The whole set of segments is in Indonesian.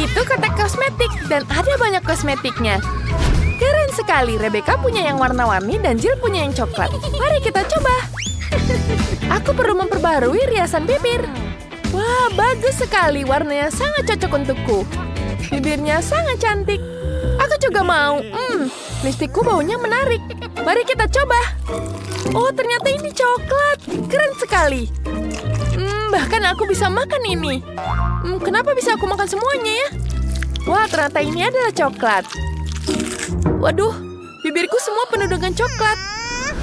Itu kotak kosmetik dan ada banyak kosmetiknya. Keren sekali, Rebecca punya yang warna-warni dan Jill punya yang coklat. Mari kita coba. Aku perlu memperbarui riasan bibir. Wah, bagus sekali, warnanya sangat cocok untukku. Bibirnya sangat cantik. Aku juga mau. Lipstikku baunya menarik. Mari kita coba. Oh, ternyata ini coklat. Keren sekali. Bahkan aku bisa makan ini. Kenapa bisa aku makan semuanya ya? Wah, ternyata ini adalah coklat. Waduh, bibirku semua penuh dengan coklat.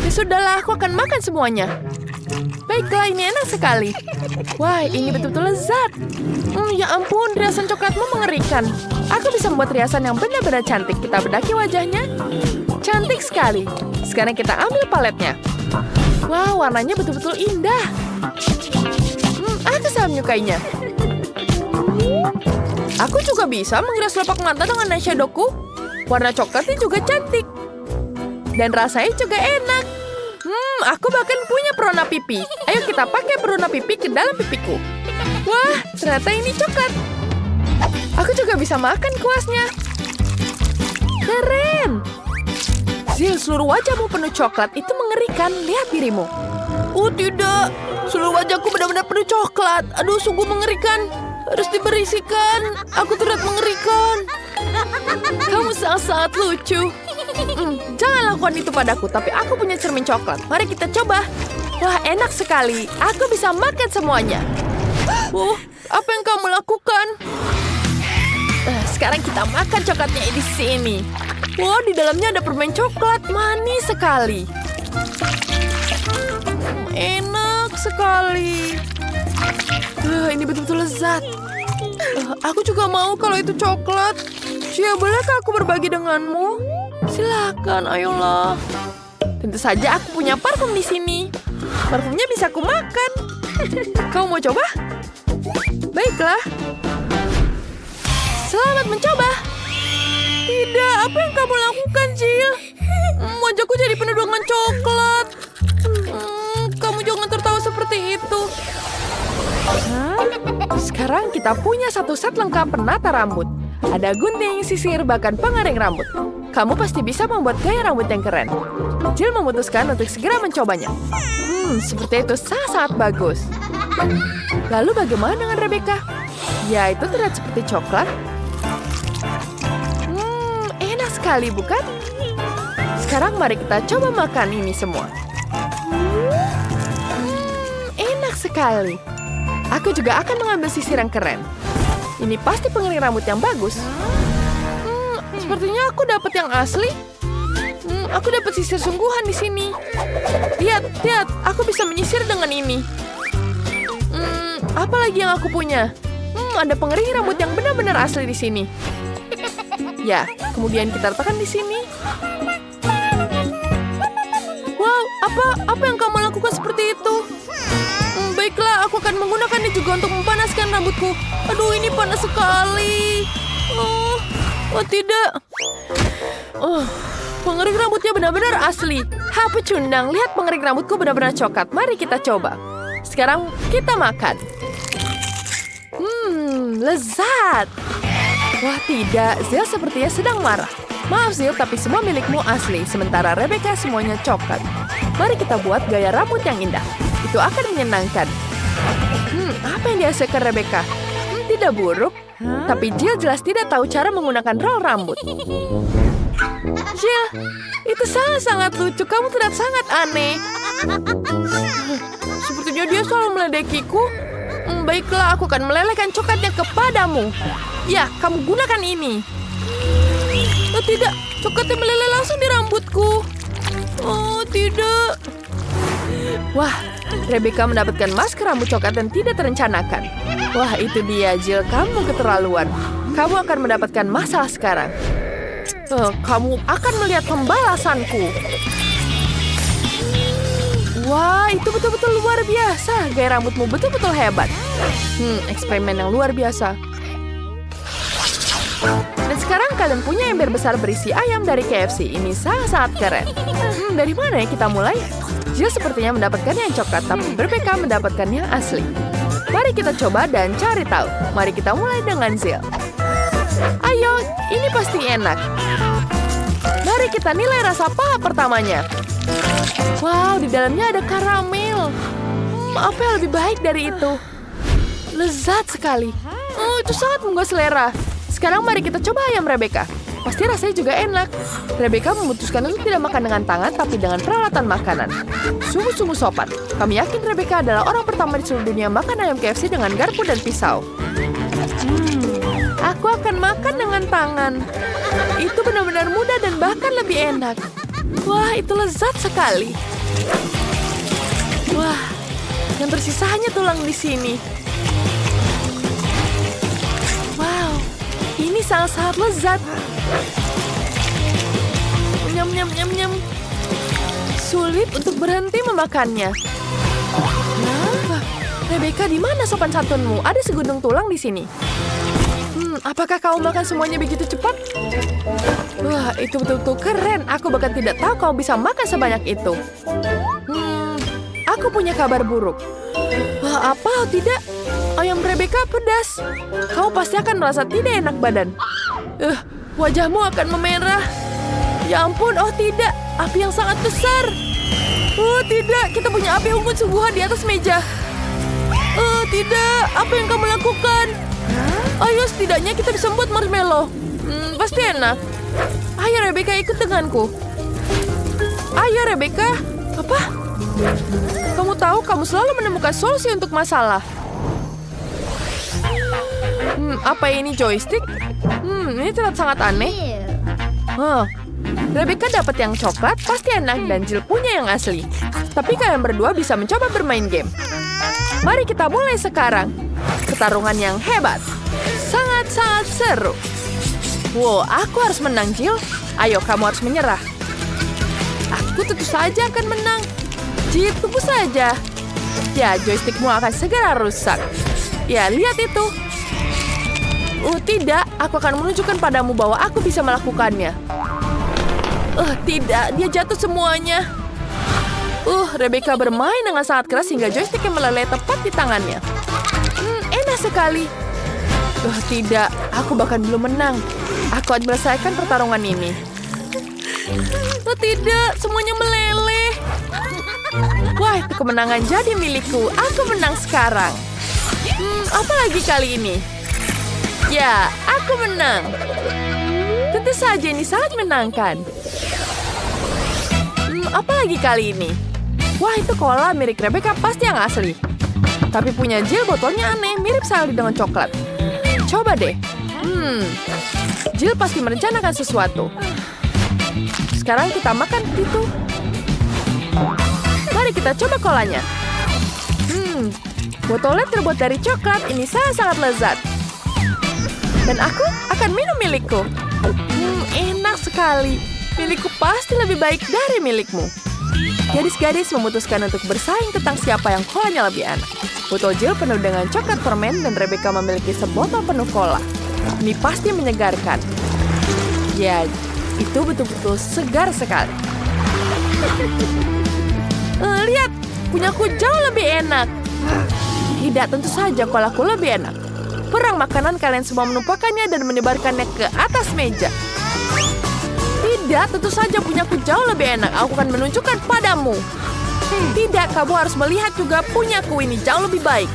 Ya sudahlah, aku akan makan semuanya. Baiklah, ini enak sekali. Wah, ini betul-betul lezat. Ya ampun, riasan coklatmu mengerikan. Aku bisa membuat riasan yang benar-benar cantik. Kita bedaki wajahnya. Cantik sekali. Sekarang kita ambil paletnya. Wah, warnanya betul-betul indah. Aku sangat menyukainya. Aku juga bisa menghias telapak mata dengan eyeshadowku. Warna coklatnya juga cantik. Dan rasanya juga enak. Aku bahkan punya perona pipi. Ayo kita pakai perona pipi ke dalam pipiku. Wah, ternyata ini coklat. Aku juga bisa makan kuasnya. Keren. Jill, seluruh wajahmu penuh coklat. Itu mengerikan. Lihat dirimu. Oh tidak. Seluruh wajahku benar-benar penuh coklat. Aduh, sungguh mengerikan. Harus diberisikan. Aku terlihat mengerikan. Kamu sangat-sangat lucu. Jangan lakukan itu padaku, tapi aku punya cermin coklat. Mari kita coba. Wah, enak sekali. Aku bisa makan semuanya. Apa yang kamu lakukan? Sekarang kita makan coklatnya di sini. Wah, di dalamnya ada permen coklat. Manis sekali. Enak sekali. Ini betul-betul lezat. Aku juga mau kalau itu coklat. Cia, bolehkah aku berbagi denganmu? Silakan, ayolah. Tentu saja aku punya parfum di sini. Parfumnya bisa aku makan. Kamu mau coba? Baiklah. Selamat mencoba. Tidak, apa yang kamu lakukan, Jill? Wajahku jadi penuh dengan coklat. Kamu jangan tertawa seperti itu. Sekarang kita punya satu set lengkap penata rambut. Ada gunting, sisir, bahkan pengaring rambut. Kamu pasti bisa membuat gaya rambut yang keren. Jill memutuskan untuk segera mencobanya. Seperti itu sangat-sangat bagus. Lalu bagaimana dengan Rebecca? Ya, itu terlihat seperti coklat. Enak sekali, bukan? Sekarang mari kita coba makan ini semua. Enak sekali. Aku juga akan mengambil sisir yang keren. Ini pasti pengiring rambut yang bagus. Sepertinya aku dapat yang asli. Aku dapat sisir sungguhan di sini. Lihat, aku bisa menyisir dengan ini. Apa lagi yang aku punya? Ada pengering rambut yang benar-benar asli di sini. Ya, kemudian kita letakkan di sini. Wow, apa yang kamu lakukan seperti itu? Baiklah, aku akan menggunakannya juga untuk memanaskan rambutku. Aduh, ini panas sekali. Oh tidak. Pengering rambutnya benar-benar asli. Pecundang, lihat pengering rambutku benar-benar coklat. Mari kita coba. Sekarang kita makan. Lezat. Wah tidak, Jill sepertinya sedang marah. Maaf Jill, tapi semua milikmu asli. Sementara Rebecca semuanya coklat. Mari kita buat gaya rambut yang indah. Itu akan menyenangkan. Apa yang dihasilkan Rebecca? Tidak buruk. Tapi Jill jelas tidak tahu cara menggunakan roll rambut. Jill, itu sangat-sangat lucu. Kamu terlihat sangat aneh. Sepertinya dia selalu meledekiku. Baiklah, aku akan melelehkan coklatnya kepadamu. Ya, kamu gunakan ini. Oh tidak, coklatnya meleleh langsung di rambutku. Oh tidak. Wah, Rebecca mendapatkan masker rambut coklat yang tidak terencanakan. Wah, itu dia, Jill. Kamu keterlaluan. Kamu akan mendapatkan masalah sekarang. Kamu akan melihat pembalasanku. Wah, itu betul-betul luar biasa. Gaya rambutmu betul-betul hebat. Eksperimen yang luar biasa. Dan sekarang kalian punya ember besar berisi ayam dari KFC. Ini sangat-sangat keren. Dari mana ya kita mulai? Jill sepertinya mendapatkan yang coklat, tapi Rebecca mendapatkan yang asli. Mari kita coba dan cari tahu. Mari kita mulai dengan Jill. Ayo, ini pasti enak. Mari kita nilai rasa paha pertamanya. Wow, di dalamnya ada karamel. Apa yang lebih baik dari itu? Lezat sekali. Oh, itu sangat menggugah selera. Sekarang mari kita coba ayam Rebecca. Pasti rasanya juga enak. Rebecca memutuskan untuk tidak makan dengan tangan, tapi dengan peralatan makanan. Sungguh-sungguh sopan. Kami yakin Rebecca adalah orang pertama di seluruh dunia makan ayam KFC dengan garpu dan pisau. Aku akan makan dengan tangan. Itu benar-benar mudah dan bahkan lebih enak. Wah, itu lezat sekali. Wah, yang tersisa hanya tulang di sini. Wow, ini sangat-sangat lezat. Nyam, nyam, nyam, nyam. Sulit untuk berhenti memakannya. Nah, Rebecca, di mana sopan santunmu? Ada segudung tulang di sini. Apakah kau makan semuanya begitu cepat? Wah, itu betul-betul keren. Aku bahkan tidak tahu kau bisa makan sebanyak itu. Aku punya kabar buruk. Wah, apa? Tidak. Ayam Rebecca pedas. Kau pasti akan merasa tidak enak badan. Wajahmu akan memerah. Ya ampun, oh tidak. Api yang sangat besar. Oh tidak, kita punya api unggun sungguhan di atas meja. Tidak, apa yang kamu lakukan? Ayo, setidaknya kita bisa membuat marshmallow. Pasti enak. Ayo Rebecca, ikut denganku. Ayo Rebecca. Apa? Kamu tahu, kamu selalu menemukan solusi untuk masalah. Apa ini joystick? Ini terlihat sangat aneh. Rebecca dapat yang coklat, pasti enak, dan Jill punya yang asli. Tapi kalian berdua bisa mencoba bermain game. Mari kita mulai sekarang. Pertarungan yang hebat. Sangat-sangat seru. Wow, aku harus menang, Jill. Ayo, kamu harus menyerah. Aku tentu saja akan menang. Jill, tunggu saja. Ya, joystickmu akan segera rusak. Ya, lihat itu. Tidak. Aku akan menunjukkan padamu bahwa aku bisa melakukannya. Tidak. Dia jatuh semuanya. Rebecca bermain dengan sangat keras hingga joysticknya meleleh tepat di tangannya. Enak sekali. Tidak. Aku bahkan belum menang. Aku akan menyelesaikan pertarungan ini. Tidak. Semuanya meleleh. Wah, itu kemenangan jadi milikku. Aku menang sekarang. Apa lagi kali ini? Ya, aku menang. Tentu saja ini sangat menyenangkan. Apa lagi kali ini? Wah, itu cola milik Rebecca pasti yang asli. Tapi punya Jill botolnya aneh, mirip sekali dengan coklat. Coba deh. Jill pasti merencanakan sesuatu. Sekarang kita makan itu. Mari kita coba kolanya. Botolnya terbuat dari coklat. Ini sangat-sangat lezat. Dan aku akan minum milikku. Enak sekali. Milikku pasti lebih baik dari milikmu. Gadis-gadis memutuskan untuk bersaing tentang siapa yang kolanya lebih enak. Botol Jill penuh dengan coklat permen dan Rebecca memiliki sebotol penuh cola. Ini pasti menyegarkan. Ya, itu betul-betul segar sekali. Lihat, punyaku jauh lebih enak. Tidak, tentu saja kolaku lebih enak. Perang makanan, kalian semua menumpahkannya dan menyebarkannya ke atas meja. Tidak, tentu saja punyaku jauh lebih enak. Aku akan menunjukkan padamu. Tidak, kamu harus melihat juga punyaku ini jauh lebih baik.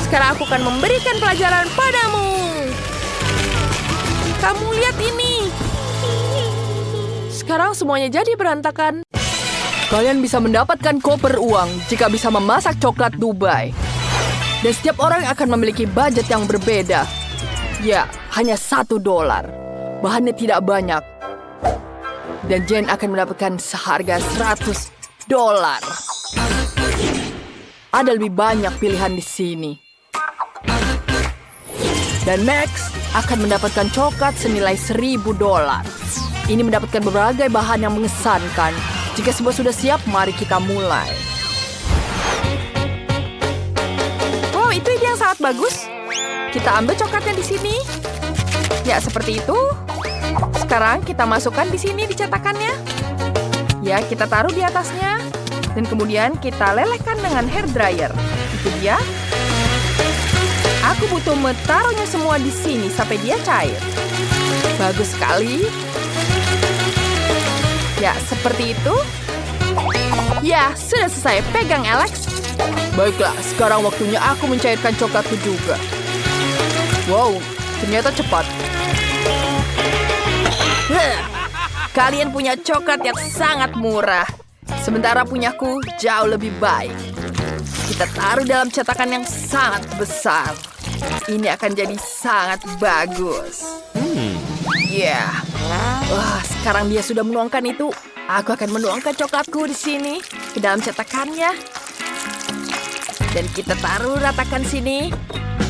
Sekarang aku akan memberikan pelajaran padamu. Kamu lihat ini. Sekarang semuanya jadi berantakan. Kalian bisa mendapatkan koper uang jika bisa memasak coklat Dubai. Dan setiap orang akan memiliki budget yang berbeda. Ya, hanya $1. Bahannya tidak banyak. Dan Jen akan mendapatkan seharga $100. Ada lebih banyak pilihan di sini. Dan Max akan mendapatkan coklat senilai $1.000. Ini mendapatkan berbagai bahan yang mengesankan. Jika semua sudah siap, mari kita mulai. Wow, itu ide yang sangat bagus. Kita ambil coklatnya di sini. Ya, seperti itu. Sekarang kita masukkan di sini di cetakannya. Ya, kita taruh di atasnya. Dan kemudian kita lelehkan dengan hair dryer. Itu dia. Aku butuh menaruhnya semua di sini sampai dia cair. Bagus sekali. Ya, seperti itu. Ya, sudah selesai. Pegang, Alex. Baiklah, sekarang waktunya aku mencairkan coklatku juga. Wow, ternyata cepat. Kalian punya coklat yang sangat murah. Sementara punyaku jauh lebih baik. Kita taruh dalam cetakan yang sangat besar. Ini akan jadi sangat bagus. Ya. Wah, sekarang dia sudah menuangkan itu. Aku akan menuangkan coklatku di sini ke dalam cetakannya. Dan kita taruh ratakan sini.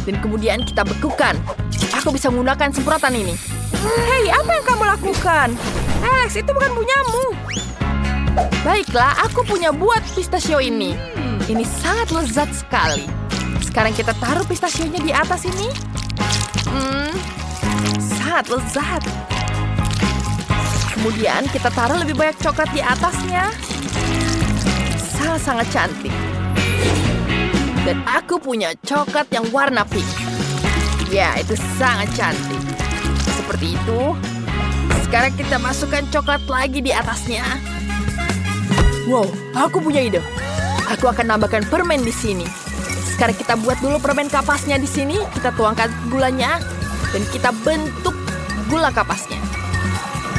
Dan kemudian kita bekukan. Aku bisa menggunakan semprotan ini. Hei, apa yang kamu lakukan? Alex, itu bukan punyamu. Baiklah, aku punya buat pistachio ini. Ini sangat lezat sekali. Sekarang kita taruh pistachionya di atas ini. Sangat lezat. Kemudian kita taruh lebih banyak coklat di atasnya. Sangat-sangat cantik. Dan aku punya coklat yang warna pink. Ya, itu sangat cantik. Seperti itu. Sekarang kita masukkan coklat lagi di atasnya. Wow, aku punya ide. Aku akan nambahkan permen di sini. Sekarang kita buat dulu permen kapasnya di sini. Kita tuangkan gulanya. Dan kita bentuk gula kapasnya.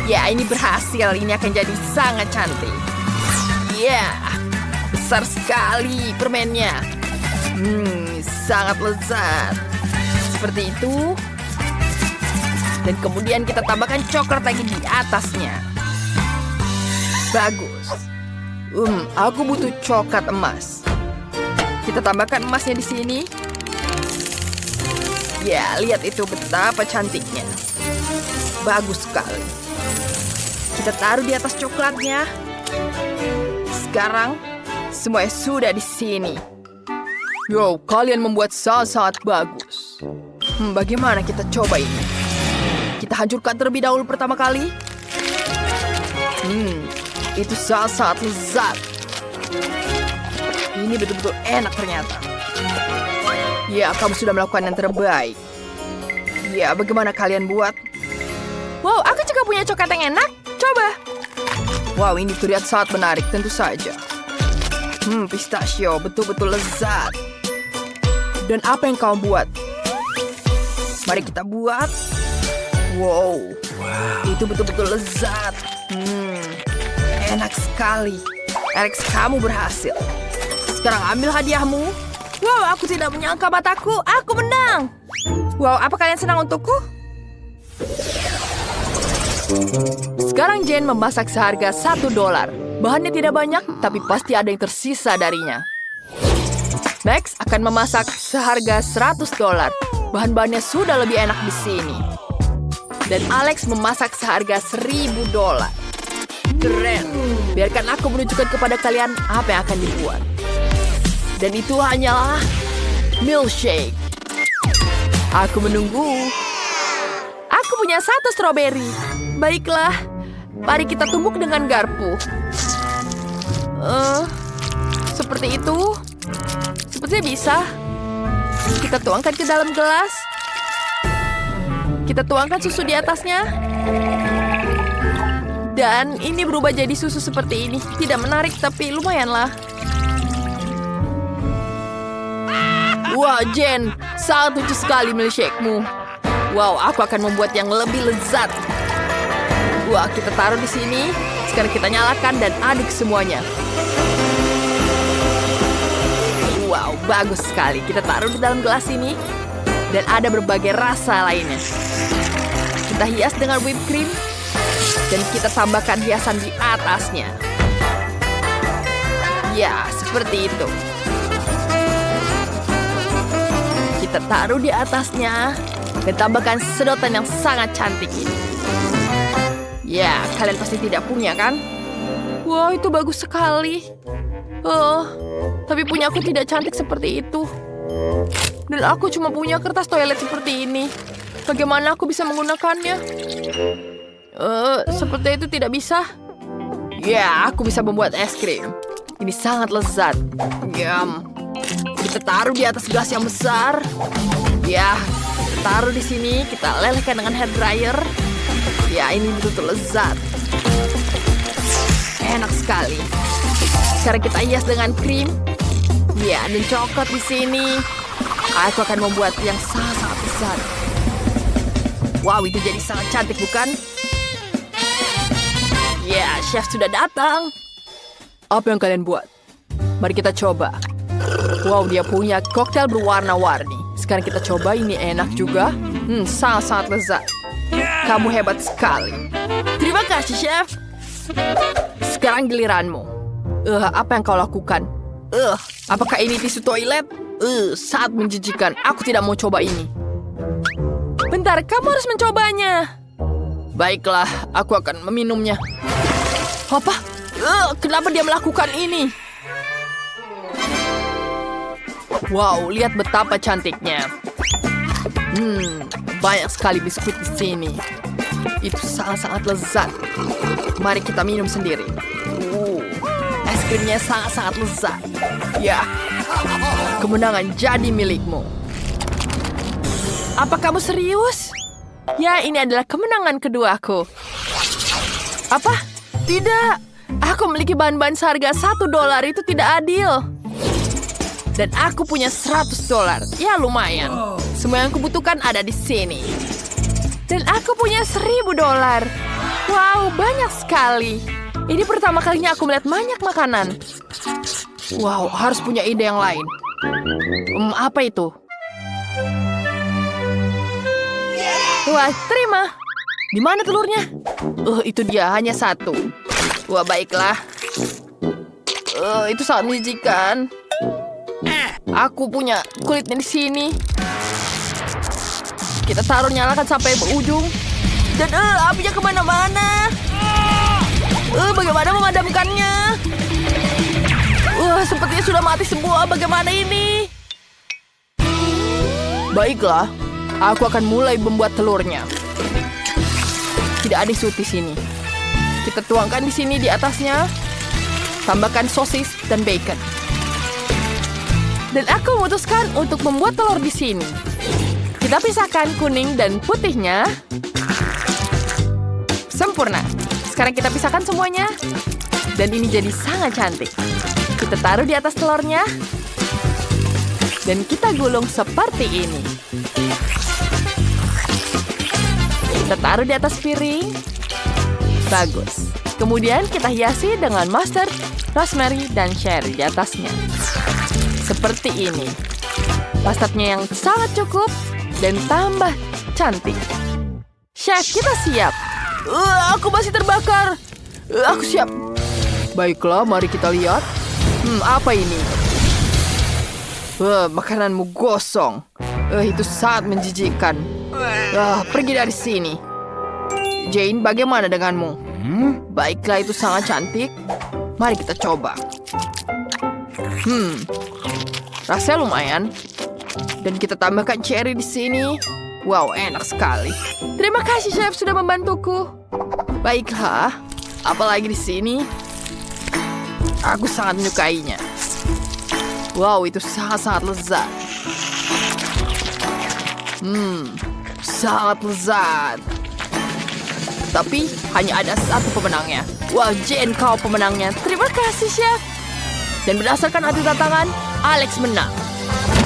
Ya, ini berhasil. Ini akan jadi sangat cantik. Ya, besar sekali permennya. Sangat lezat. Seperti itu. Dan kemudian kita tambahkan coklat lagi di atasnya. Bagus. Aku butuh coklat emas. Kita tambahkan emasnya di sini. Ya, lihat itu betapa cantiknya. Bagus sekali. Kita taruh di atas coklatnya. Sekarang, semuanya sudah di sini. Yo, kalian membuat sangat bagus. Bagaimana kita coba ini? Kita hancurkan terlebih dahulu pertama kali. Itu sangat lezat. Ini betul-betul enak ternyata. Ya, kamu sudah melakukan yang terbaik. Ya, bagaimana kalian buat? Wow, aku juga punya coklat yang enak. Coba. Wow, ini terlihat sangat menarik, tentu saja. Pistachio, betul-betul lezat. Dan apa yang kamu buat? Mari kita buat. Wow. Itu betul-betul lezat. Enak sekali. Alex, kamu berhasil. Sekarang ambil hadiahmu. Wow, aku tidak menyangka mataku. Aku menang. Wow, apa kalian senang untukku? Sekarang Jane memasak seharga $1. Bahannya tidak banyak, tapi pasti ada yang tersisa darinya. Max akan memasak seharga $100. Bahan-bahannya sudah lebih enak di sini. Dan Alex memasak seharga $1.000. Keren. Biarkan aku menunjukkan kepada kalian apa yang akan dibuat. Dan itu hanyalah milkshake. Aku menunggu. Aku punya 1 stroberi. Baiklah, mari kita tumbuk dengan garpu. Seperti itu. Sepertinya bisa. Kita tuangkan ke dalam gelas. Kita tuangkan susu di atasnya. Dan ini berubah jadi susu seperti ini. Tidak menarik, tapi lumayanlah. Wah, Jen, sangat lucu sekali milkshake-mu. Wow, aku akan membuat yang lebih lezat. Wah, kita taruh di sini. Sekarang kita nyalakan dan aduk semuanya. Wow, bagus sekali. Kita taruh di dalam gelas ini. Dan ada berbagai rasa lainnya. Kita hias dengan whipped cream. Dan kita tambahkan hiasan di atasnya. Ya, seperti itu. Kita taruh di atasnya. Dan tambahkan sedotan yang sangat cantik ini. Ya, kalian pasti tidak punya kan? Wow, itu bagus sekali. Tapi punya aku tidak cantik seperti itu. Dan aku cuma punya kertas toilet seperti ini. Bagaimana aku bisa menggunakannya? Seperti itu tidak bisa. Ya, aku bisa membuat es krim. Ini sangat lezat. Kita taruh di atas gelas yang besar. Ya, taruh di sini, kita lelehkan dengan hair dryer. Ya, ini betul-betul lezat. Enak sekali. Sekarang kita hias dengan krim. Ya, dan coklat di sini. Aku akan membuat yang sangat besar. Wow, itu jadi sangat cantik, bukan? Ya, chef sudah datang. Apa yang kalian buat? Mari kita coba. Wow, dia punya koktail berwarna-warni. Sekarang kita coba, ini enak juga. Sangat-sangat lezat. Kamu hebat sekali. Terima kasih, chef. Sekarang giliranmu. Apa yang kau lakukan? Apakah ini tisu toilet? Sangat menjijikan. Aku tidak mau coba ini. Bentar, kamu harus mencobanya. Baiklah, aku akan meminumnya. Apa? Kenapa dia melakukan ini? Wow, lihat betapa cantiknya. Banyak sekali biskuit di sini. Itu sangat-sangat lezat. Mari kita minum sendiri. Es krimnya sangat-sangat lezat. Ya, kemenangan jadi milikmu. Apa kamu serius? Ya, ini adalah kemenangan keduaku. Apa? Tidak. Aku memiliki bahan-bahan seharga $1. Itu tidak adil. Dan aku punya $100. Ya, lumayan. Semua yang kubutuhkan ada di sini. Dan aku punya $1.000. Wow, banyak sekali. Ini pertama kalinya aku melihat banyak makanan. Wow, harus punya ide yang lain. Apa itu? Wah, terima. Di mana telurnya? Itu dia, hanya 1. Wah, baiklah. Itu sangat menjijikan. Aku punya kulitnya di sini. Kita taruh, nyalakan sampai berujung. Dan apinya kemana-mana. Bagaimana memadamkannya? Sepertinya sudah mati semua. Bagaimana ini? Baiklah, aku akan mulai membuat telurnya. Tidak ada suit di sini. Kita tuangkan di sini di atasnya. Tambahkan sosis dan bacon. Dan aku memutuskan untuk membuat telur di sini. Kita pisahkan kuning dan putihnya. Sempurna. Sekarang kita pisahkan semuanya. Dan ini jadi sangat cantik. Kita taruh di atas telurnya. Dan kita gulung seperti ini. Kita taruh di atas piring. Bagus. Kemudian kita hiasi dengan mustard, rosemary, dan cherry di atasnya. Seperti ini. Mustardnya yang sangat cukup dan tambah cantik. Chef, kita siap. Aku masih terbakar. Aku siap. Baiklah, mari kita lihat. Apa ini? Makananmu gosong. Itu sangat menjijikkan. Pergi dari sini. Jane, bagaimana denganmu? Baiklah, itu sangat cantik. Mari kita coba. Rasanya lumayan. Dan kita tambahkan cherry di sini. Wow, enak sekali. Terima kasih, chef, sudah membantuku. Baiklah, apalagi di sini? Aku sangat menyukainya. Wow, itu sangat-sangat lezat. Sangat lezat. Tapi hanya ada satu pemenangnya. Wah, Jane, kau pemenangnya. Terima kasih, chef. Dan berdasarkan adu tantangan, Alex menang.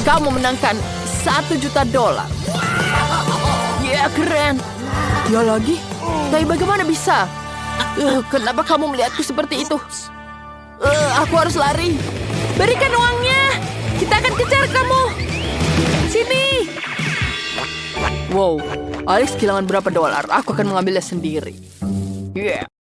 Kau memenangkan $1 juta. Ya, keren. Ya lagi? Tapi bagaimana bisa? Kenapa kamu melihatku seperti itu? Aku harus lari. Berikan uangnya. Kita akan kejar kamu. Sini. Wow, Alex kehilangan berapa $? Aku akan mengambilnya sendiri. Yeah.